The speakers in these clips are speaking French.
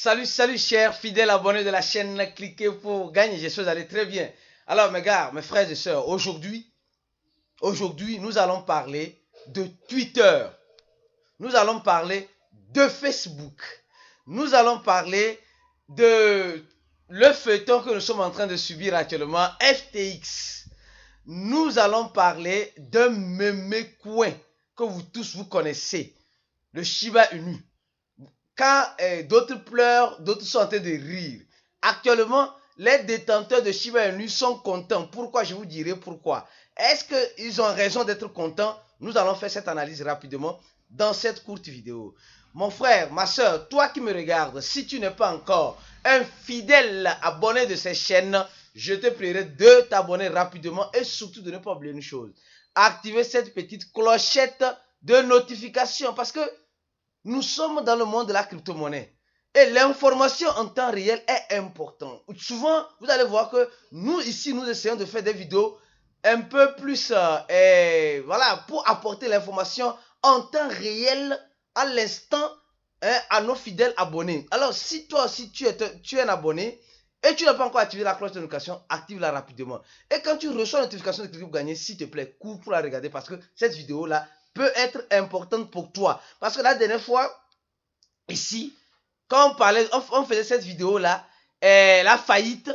Salut chers fidèles abonnés de la chaîne, cliquez pour gagner, j'espère que vous allez très bien. Alors mes gars, mes frères et sœurs, aujourd'hui nous allons parler de Twitter, nous allons parler de Facebook, nous allons parler de le feuilleton que nous sommes en train de subir actuellement, FTX. Nous allons parler d'un meme coin que vous tous vous connaissez, le Shiba Inu. Quand d'autres pleurent, d'autres sont en train de rire. Actuellement, les détenteurs de Shiba Inu sont contents. Pourquoi? Je vous dirai pourquoi. Est-ce qu'ils ont raison d'être contents? Nous allons faire cette analyse rapidement dans cette courte vidéo. Mon frère, ma soeur, toi qui me regardes, si tu n'es pas encore un fidèle abonné de cette chaîne, je te prierai de t'abonner rapidement et surtout de ne pas oublier une chose. Activer cette petite clochette de notification parce que nous sommes dans le monde de la crypto-monnaie et l'information en temps réel est importante. Souvent, vous allez voir que nous, ici, nous essayons de faire des vidéos un peu plus, voilà, pour apporter l'information en temps réel, à l'instant, à nos fidèles abonnés. Alors, si toi aussi, tu es un abonné et tu n'as pas encore activé la cloche de notification, active-la rapidement. Et quand tu reçois la notification de cliquer pour gagner, s'il te plaît, cours pour la regarder parce que cette vidéo-là peut être importante pour toi. Parce que la dernière fois, ici, quand on faisait cette vidéo-là, la faillite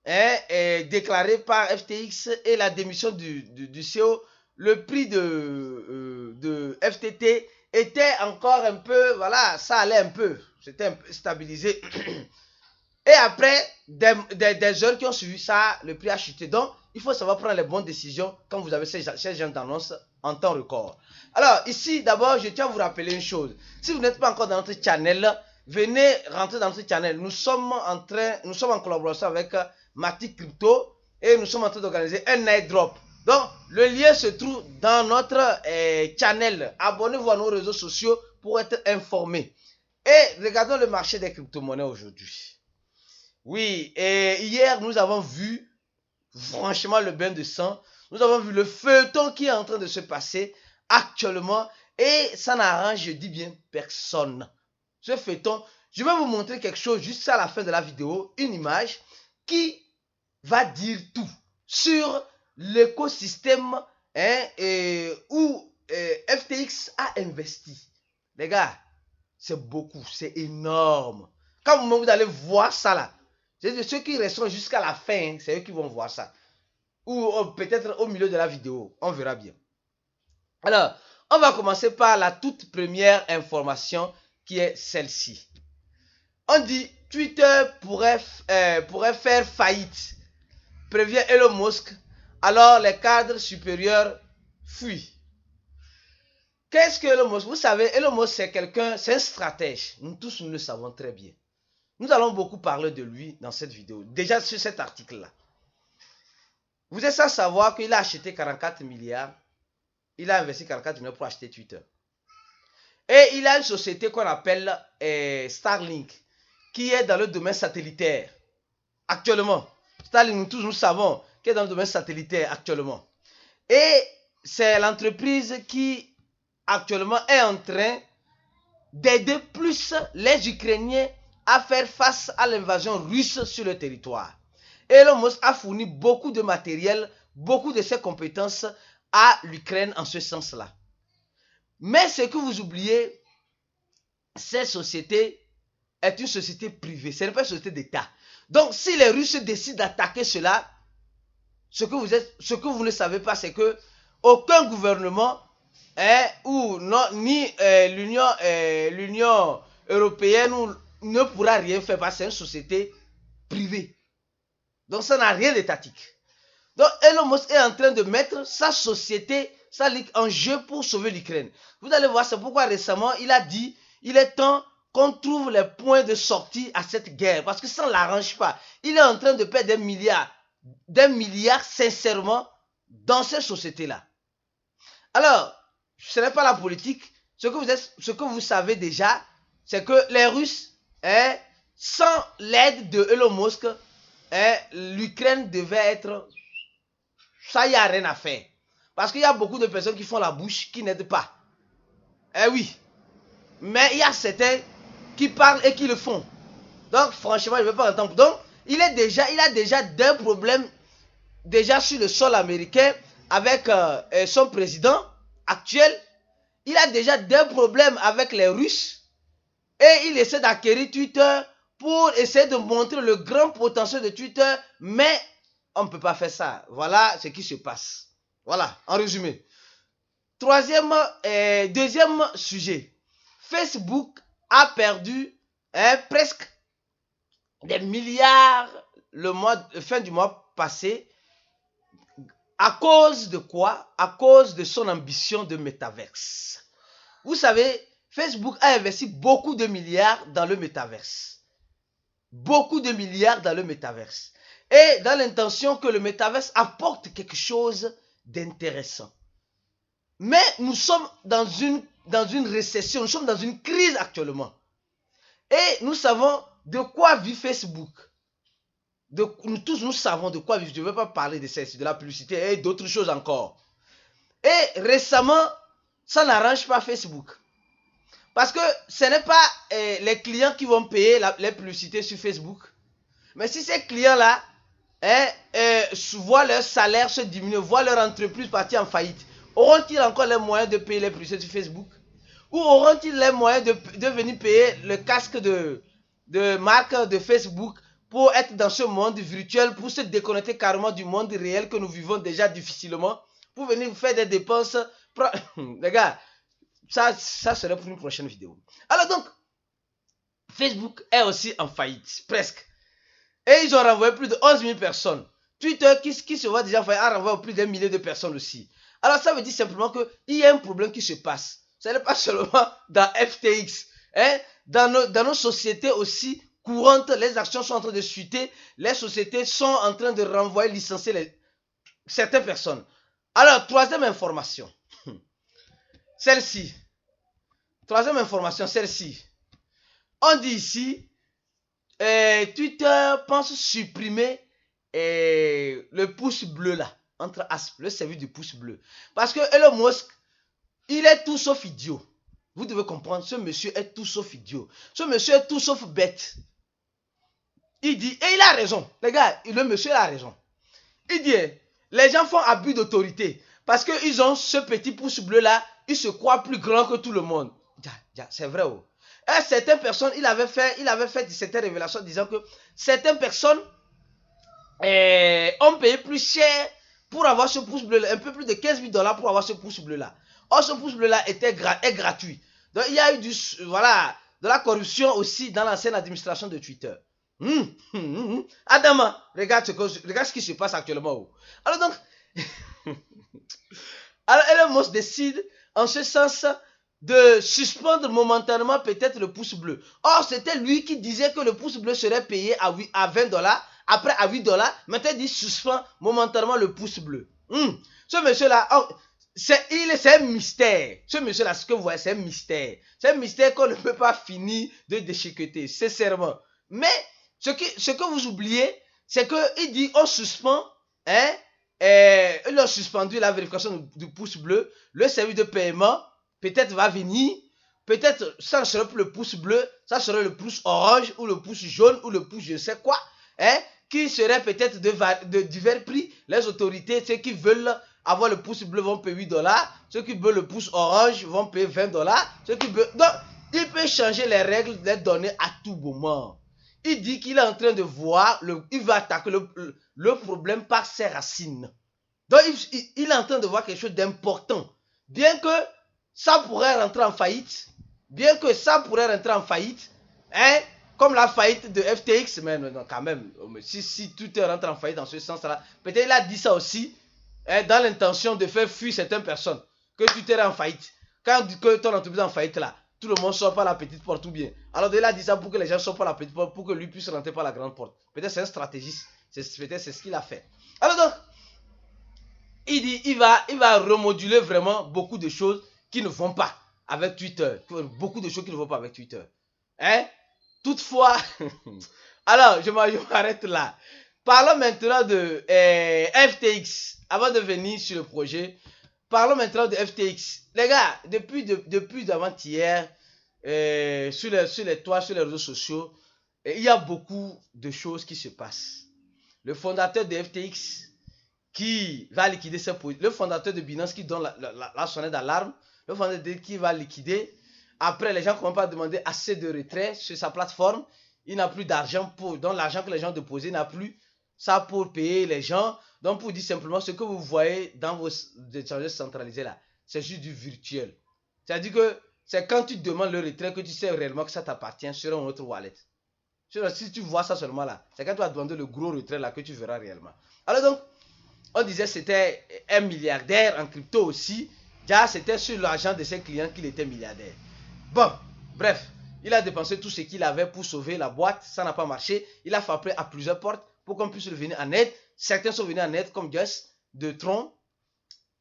déclarée par FTX et la démission du CEO, le prix de FTT était encore un peu, voilà, ça allait un peu, c'était un peu stabilisé. Et après, des heures qui ont suivi ça, le prix a chuté. Donc, il faut savoir prendre les bonnes décisions quand vous avez ces gens d'annonce en temps record. Alors, ici, d'abord, je tiens à vous rappeler une chose. Si vous n'êtes pas encore dans notre channel, venez rentrer dans notre channel. Nous sommes en collaboration avec Matic Crypto et nous sommes en train d'organiser un airdrop. Donc, le lien se trouve dans notre channel. Abonnez-vous à nos réseaux sociaux pour être informés. Et regardons le marché des crypto-monnaies aujourd'hui. Oui, et hier, nous avons vu, franchement, le bain de sang. Nous avons vu le feuilleton qui est en train de se passer actuellement. Et ça n'arrange, je dis bien, personne. Ce feuilleton, je vais vous montrer quelque chose juste à la fin de la vidéo. Une image qui va dire tout sur l'écosystème où FTX a investi. Les gars, c'est beaucoup, c'est énorme. Quand vous allez voir ça là, ceux qui resteront jusqu'à la fin, c'est eux qui vont voir ça. Ou peut-être au milieu de la vidéo, on verra bien. Alors, on va commencer par la toute première information qui est celle-ci. On dit Twitter pourrait faire faillite, prévient Elon Musk, alors les cadres supérieurs fuient. Qu'est-ce que Elon Musk? Vous savez, Elon Musk c'est quelqu'un, c'est un stratège. Nous tous, nous le savons très bien. Nous allons beaucoup parler de lui dans cette vidéo, déjà sur cet article-là. Vous êtes sans savoir qu'il a acheté 44 milliards, il a investi 44 milliards pour acheter Twitter. Et il a une société qu'on appelle Starlink, qui est dans le domaine satellitaire, actuellement. Starlink, nous tous nous savons, qui est dans le domaine satellitaire actuellement. Et c'est l'entreprise qui, actuellement, est en train d'aider plus les Ukrainiens à faire face à l'invasion russe sur le territoire. Elon Musk a fourni beaucoup de matériel, beaucoup de ses compétences à l'Ukraine en ce sens-là. Mais ce que vous oubliez, cette société est une société privée, ce n'est pas une société d'État. Donc si les Russes décident d'attaquer cela, ce que vous ne savez pas, c'est que aucun gouvernement ni l'Union européenne ne pourra rien faire parce que c'est une société privée. Donc ça n'a rien d'étatique. Donc Elon Musk est en train de mettre sa société, sa ligue en jeu pour sauver l'Ukraine. Vous allez voir, c'est pourquoi récemment il a dit il est temps qu'on trouve les points de sortie à cette guerre parce que ça ne l'arrange pas. Il est en train de perdre des milliards sincèrement dans cette société-là. Alors, ce n'est pas la politique. Ce que vous savez déjà, c'est que les Russes, sans l'aide de Elon Musk, l'Ukraine devait être... Ça, il n'y a rien à faire. Parce qu'il y a beaucoup de personnes qui font la bouche, qui n'aident pas. Eh oui. Mais il y a certains qui parlent et qui le font. Donc, franchement, je ne vais pas entendre. Donc, il a déjà des problèmes déjà sur le sol américain avec son président actuel. Il a déjà des problèmes avec les Russes. Et il essaie d'acquérir Twitter pour essayer de montrer le grand potentiel de Twitter. Mais on ne peut pas faire ça. Voilà ce qui se passe. Voilà, en résumé. Deuxième sujet. Facebook a perdu presque des milliards fin du mois passé. À cause de quoi? À cause de son ambition de métaverse. Vous savez, Facebook a investi beaucoup de milliards dans le métaverse. Beaucoup de milliards dans le métaverse. Et dans l'intention que le métaverse apporte quelque chose d'intéressant. Mais nous sommes dans une récession, nous sommes dans une crise actuellement. Et nous savons de quoi vit Facebook. Tous nous savons de quoi vivre. Je ne vais pas parler de la publicité et d'autres choses encore. Et récemment, ça n'arrange pas Facebook. Parce que ce n'est pas les clients qui vont payer les publicités sur Facebook. Mais si ces clients-là voient leur salaire se diminuer, voient leur entreprise partir en faillite, auront-ils encore les moyens de payer les publicités sur Facebook? Ou auront-ils les moyens de venir payer le casque de marque de Facebook pour être dans ce monde virtuel, pour se déconnecter carrément du monde réel que nous vivons déjà difficilement, pour venir faire des dépenses. Les gars, ça serait pour une prochaine vidéo. Alors donc, Facebook est aussi en faillite, presque. Et ils ont renvoyé plus de 11 000 personnes. Twitter, qui se voit déjà en faillite, a renvoyé plus d'un millier de personnes aussi. Alors ça veut dire simplement qu'il y a un problème qui se passe. Ce n'est pas seulement dans FTX. Dans nos sociétés aussi courantes, les actions sont en train de chuter. Les sociétés sont en train de renvoyer, licencier certaines personnes. Alors, troisième information. Celle-ci. Troisième information, celle-ci. On dit ici, Twitter pense supprimer le pouce bleu là. Entre asp, le service du pouce bleu. Parce que Elon Musk, il est tout sauf idiot. Vous devez comprendre, ce monsieur est tout sauf idiot. Ce monsieur est tout sauf bête. Il dit, et il a raison. Les gars, le monsieur a raison. Il dit, les gens font abus d'autorité. Parce qu'ils ont ce petit pouce bleu là, ils se croient plus grands que tout le monde. C'est vrai. Oh. Et certaines personnes, il avait fait certaines révélations disant que certaines personnes ont payé plus cher pour avoir ce pouce bleu là, un peu plus de 15 000 $ pour avoir ce pouce bleu là. Or, ce pouce bleu là est gratuit. Donc, il y a eu de la corruption aussi dans l'ancienne administration de Twitter. Adama, regarde ce qui se passe actuellement. Oh. Alors donc, Elon Musk décide en ce sens de suspendre momentanément peut-être le pouce bleu. Or, c'était lui qui disait que le pouce bleu serait payé à 20 $, après à 8 $. Maintenant, il dit suspend momentanément le pouce bleu. Ce monsieur-là, c'est un mystère. Ce monsieur-là, ce que vous voyez, c'est un mystère. C'est un mystère qu'on ne peut pas finir de déchiqueter, sincèrement. Mais, ce que vous oubliez, c'est qu'il dit, on suspend, il a suspendu la vérification du pouce bleu, le service de paiement, peut-être va venir, peut-être ça ne serait plus le pouce bleu, ça serait le pouce orange, ou le pouce jaune, ou le pouce je ne sais quoi, qui serait peut-être de divers prix. Les autorités, ceux qui veulent avoir le pouce bleu vont payer 8 $, ceux qui veulent le pouce orange vont payer 20 $, ceux qui veulent... Donc, il peut changer les règles des données à tout moment. Il dit qu'il est en train de voir, il va attaquer le problème par ses racines. Donc, il est en train de voir quelque chose d'important. Bien que ça pourrait rentrer en faillite, comme la faillite de FTX, mais non, quand même, si tout rentre en faillite dans ce sens-là, peut-être il a dit ça aussi, dans l'intention de faire fuir certaines personnes, que tu es en faillite. Quand que ton entreprise est en faillite là, tout le monde sort par la petite porte ou bien. Alors il a dit ça pour que les gens sortent par la petite porte, pour que lui puisse rentrer par la grande porte. Peut-être c'est un stratégiste, peut-être c'est ce qu'il a fait. Alors donc, il dit, il va remoduler vraiment beaucoup de choses qui ne vont pas avec Twitter. Beaucoup de choses qui ne vont pas avec Twitter. Toutefois, alors je m'arrête là. Parlons maintenant de FTX. Avant de venir sur le projet, parlons maintenant de FTX. Les gars, depuis d'avant-hier, sur les toits, sur les réseaux sociaux, Et il y a beaucoup de choses qui se passent. Le fondateur de FTX qui va liquider ses positions, le fondateur de Binance qui donne la sonnette d'alarme, le fondateur qui va liquider. Après, les gens ne commencent pas à demander assez de retrait sur sa plateforme. Il n'a plus d'argent pour, donc l'argent que les gens déposaient n'a plus ça pour payer les gens. Donc pour dire simplement, ce que vous voyez dans vos échangeurs centralisés là, c'est juste du virtuel. C'est-à-dire que c'est quand tu demandes le retrait que tu sais réellement que ça t'appartient sur un autre wallet. Si tu vois ça seulement là, c'est quand tu vas demander le gros retrait là que tu verras réellement. Alors donc, on disait c'était un milliardaire en crypto aussi. Déjà, c'était sur l'argent de ses clients qu'il était milliardaire. Bon, bref, il a dépensé tout ce qu'il avait pour sauver la boîte. Ça n'a pas marché. Il a frappé à plusieurs portes pour qu'on puisse revenir en aide. Certains sont venus en aide comme Gus de Tron,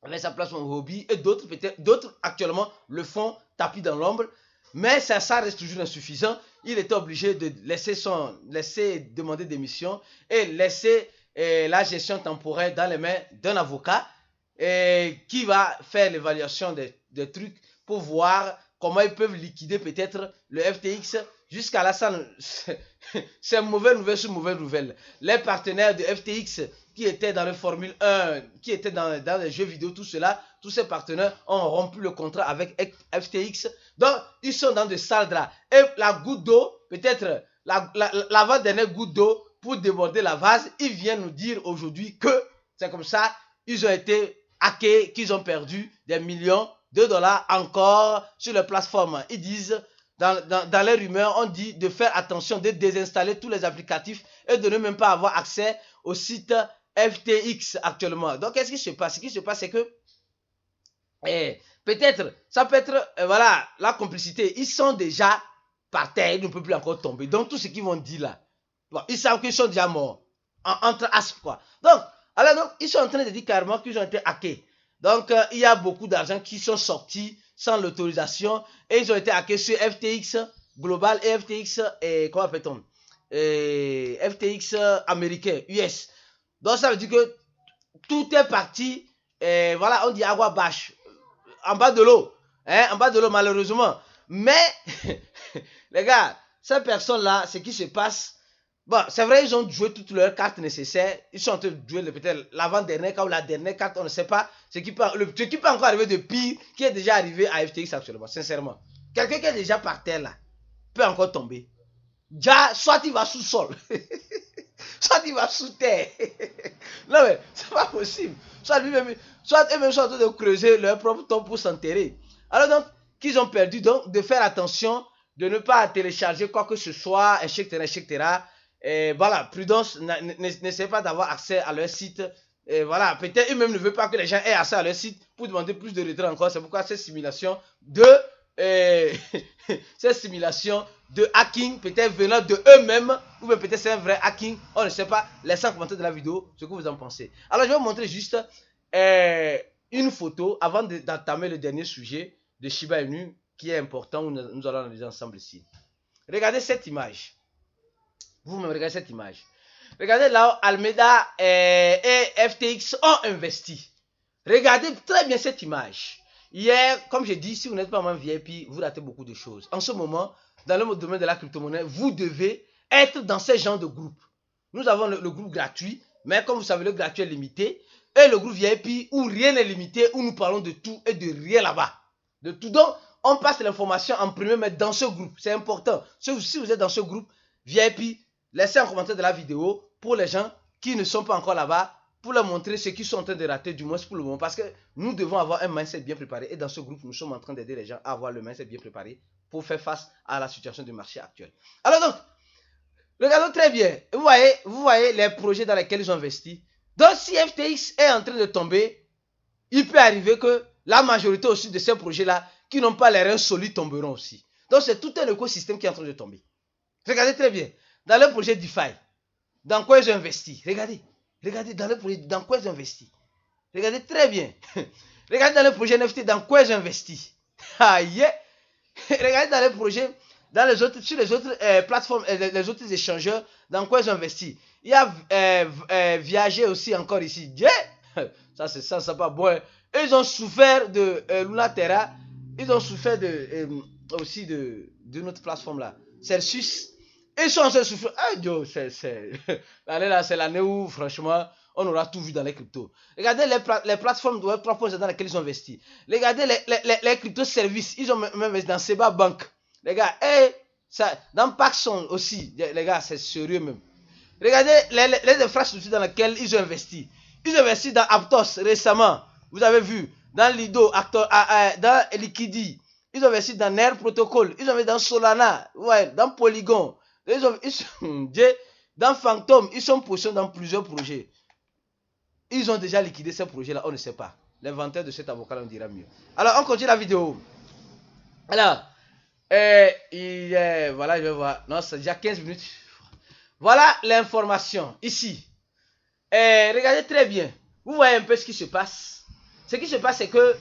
avec sa plateforme Hobby, et d'autres peut-être, d'autres actuellement le font tapis dans l'ombre. Mais ça reste toujours insuffisant. Il était obligé de laisser demander démission et laisser la gestion temporaire dans les mains d'un avocat qui va faire l'évaluation des trucs pour voir comment ils peuvent liquider peut-être le FTX. Jusqu'à là, c'est mauvaise nouvelle sur mauvaise nouvelle. Les partenaires de FTX qui étaient dans le Formule 1, qui étaient dans les jeux vidéo, tout cela, tous ces partenaires ont rompu le contrat avec FTX. Donc, ils sont dans de sales draps. Et la goutte d'eau, peut-être l'avant-dernière goutte d'eau pour déborder la vase, ils viennent nous dire aujourd'hui que c'est comme ça, ils ont été hackés, qu'ils ont perdu des millions de dollars encore sur les plateformes. Ils disent, dans les rumeurs, on dit de faire attention, de désinstaller tous les applicatifs et de ne même pas avoir accès au site FTX actuellement. Donc, qu'est-ce qui se passe? Ce qui se passe, c'est que peut-être, ça peut être, voilà, la complicité. Ils sont déjà par terre, ils ne peuvent plus encore tomber. Donc, tout ce qu'ils vont dire là, bon, ils savent qu'ils sont déjà morts. Entre asps, quoi. Donc, ils sont en train de dire carrément qu'ils ont été hackés. Donc, il y a beaucoup d'argent qui sont sortis sans l'autorisation et ils ont été hackés sur FTX Global et FTX, comment appelle-t-on, FTX américain, US. Donc, ça veut dire que tout est parti, voilà, on dit agua bâche, en bas de l'eau, hein, en bas de l'eau malheureusement. Mais, les gars, ces personnes-là, ce qui se passe, bon, c'est vrai, ils ont joué toutes leurs cartes nécessaires. Ils sont en train de jouer peut-être l'avant-dernière carte ou la dernière carte, on ne sait pas. Ce qui peut encore arriver de pire, qui est déjà arrivé à FTX actuellement, sincèrement. Quelqu'un qui est déjà par terre là, peut encore tomber. Déjà, soit il va sous sol, soit il va sous terre. Non mais, c'est pas possible. Soit eux-mêmes sont en train de creuser leur propre tombe pour s'enterrer. Alors donc, qu'ils ont perdu, donc, de faire attention, de ne pas télécharger quoi que ce soit, etc. Et voilà, prudence, n'essayez pas d'avoir accès à leur site. Et voilà, peut-être eux-mêmes ne veulent pas que les gens aient accès à leur site pour demander plus de retrait encore. C'est pourquoi cette simulation de hacking, peut-être venant de eux-mêmes, ou bien peut-être c'est un vrai hacking, on ne sait pas. Laissez en commentaire de la vidéo ce que vous en pensez. Alors je vais vous montrer juste une photo avant d'entamer le dernier sujet de Shiba Inu qui est important, où nous allons analyser ensemble ici. Regardez cette image. Vous-même regardez cette image. Regardez là où Alameda et FTX ont investi. Regardez très bien cette image. Hier, comme j'ai dit, si vous n'êtes pas membre VIP, vous ratez beaucoup de choses. En ce moment, dans le domaine de la crypto-monnaie, vous devez être dans ce genre de groupe. Nous avons le groupe gratuit, mais comme vous savez, le gratuit est limité. Et le groupe VIP où rien n'est limité, où nous parlons de tout et de rien là-bas. De tout. Donc, on passe l'information en premier, mais dans ce groupe. C'est important. Si vous êtes dans ce groupe VIP, laissez un commentaire de la vidéo pour les gens qui ne sont pas encore là-bas, pour leur montrer ce qu'ils sont en train de rater, du moins pour le moment. Parce que nous devons avoir un mindset bien préparé. Et dans ce groupe, nous sommes en train d'aider les gens à avoir le mindset bien préparé pour faire face à la situation du marché actuel. Alors donc, regardons très bien. Vous voyez les projets dans lesquels ils ont investi. Donc, si FTX est en train de tomber, il peut arriver que la majorité aussi de ces projets-là, qui n'ont pas les reins solides, tomberont aussi. Donc, c'est tout un écosystème qui est en train de tomber. Regardez très bien. Dans le projet DeFi, dans quoi ils ont investi? Regardez dans le projet, dans quoi ils ont investi. Regardez très bien. Regardez dans le projet NFT, dans quoi ils ont investi. Aïe. Regardez dans le projet, sur les autres plateformes, les autres échangeurs, dans quoi ils ont investi. Il y a Viager aussi encore ici. Ça, c'est ça, pas bon. Ils ont souffert de Lunaterra. Ils ont souffert aussi de notre plateforme là. Celsius. Ils sont en train de souffrir. Ah, Dieu, l'année là, c'est l'année où, franchement, on aura tout vu dans les cryptos. Regardez les plateformes de Web 3.0 dans lesquelles ils ont investi. Regardez les crypto-services. Ils ont même investi dans Seba Bank. Les gars, dans Paxson aussi. Les gars, c'est sérieux même. Regardez les infrastructures dans lesquelles ils ont investi. Ils ont investi dans Aptos récemment. Vous avez vu. Dans Lido, dans Liquidi. Ils ont investi dans Nair Protocol. Ils ont investi dans Solana. Ouais, dans Polygon. Dans Phantom. Ils sont positionnés dans plusieurs projets. Ils ont déjà liquidé ces projets-là. On ne sait pas. L'inventeur de cet avocat, on dira mieux. Alors, on continue la vidéo. Alors, voilà, je vais voir. Non, c'est déjà 15 minutes. Voilà l'information ici. Regardez très bien. Vous voyez un peu ce qui se passe. Ce qui se passe, c'est que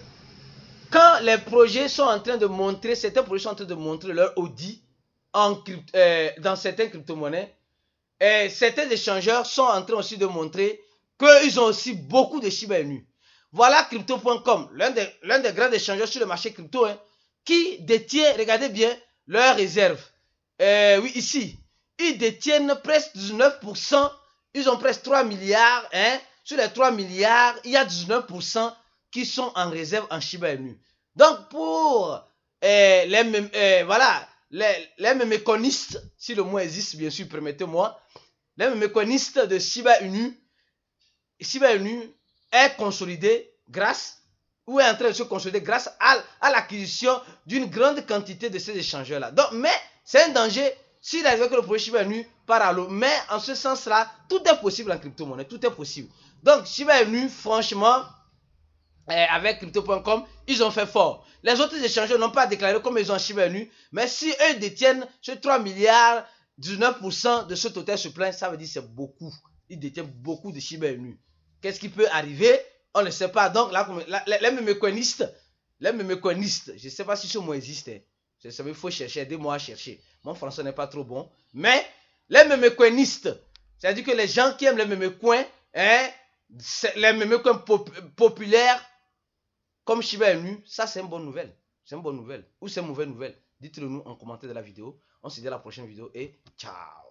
quand les projets sont en train de montrer, certains projets sont en train de montrer leur audit dans certaines crypto-monnaies, certains échangeurs sont en train aussi de montrer qu'ils ont aussi beaucoup de Shiba Inu. Voilà Crypto.com, l'un des grands échangeurs sur le marché crypto, hein, qui détient, regardez bien, leurs réserves. Oui, ici, ils détiennent presque 19%, ils ont presque 3 milliards. Hein. Sur les 3 milliards, il y a 19% qui sont en réserve en Shiba Inu. Donc, pour voilà, les méconistes, si le mot existe, bien sûr, permettez-moi, les méconistes de Shiba Inu est consolidé grâce, ou est en train de se consolider grâce à l'acquisition d'une grande quantité de ces échangeurs-là. Donc, mais c'est un danger s'il arrive que le projet Shiba Inu part à l'eau. Mais en ce sens-là, tout est possible en crypto-monnaie, tout est possible. Donc, Shiba Inu, franchement, avec Crypto.com, ils ont fait fort. Les autres échangeurs n'ont pas déclaré comme ils ont Shiba Inu, mais si eux détiennent ces 3 milliards, 19% de ce total supply, ça veut dire que c'est beaucoup. Ils détiennent beaucoup de Shiba Inu. Qu'est-ce qui peut arriver? On ne sait pas. Donc, là, les méconistes, je ne sais pas si ce mot existe. Il faut chercher, aidez-moi à chercher. Mon français n'est pas trop bon. Mais les méconistes, c'est-à-dire que les gens qui aiment les mémécoins, hein, les mémécoins populaires, comme Shiba Inu, ça c'est une bonne nouvelle. C'est une bonne nouvelle. Ou c'est une mauvaise nouvelle. Dites-le nous en commentaire de la vidéo. On se dit à la prochaine vidéo et ciao.